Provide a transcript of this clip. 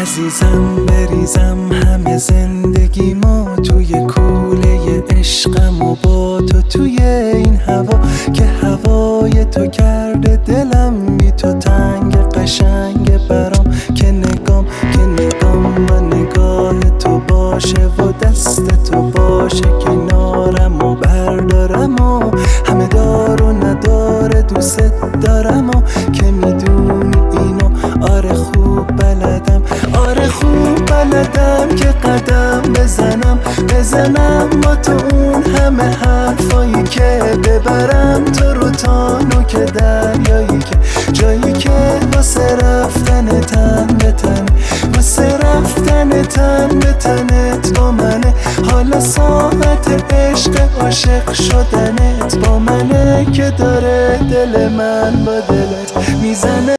عزیزم بریزم همه زندگیمو توی کوله عشقم و با تو توی این هوا که هوای تو کرده دلم بی تو تنگ قشنگ برام که نگام و نگاه تو باشه و دست تو باشه کنارم و بردارم و همه دار و نداره دوست دارم و که میدونی اینو آره خوب بلدم که قدم بزنم با تو اون همه حرفایی که ببرم تو رو تا نوک دریایی که جایی که واسه رفتن تن به تنت با منه حالا ساعت عشق عاشق شدنت با منه که داره دل من با دلت میزنه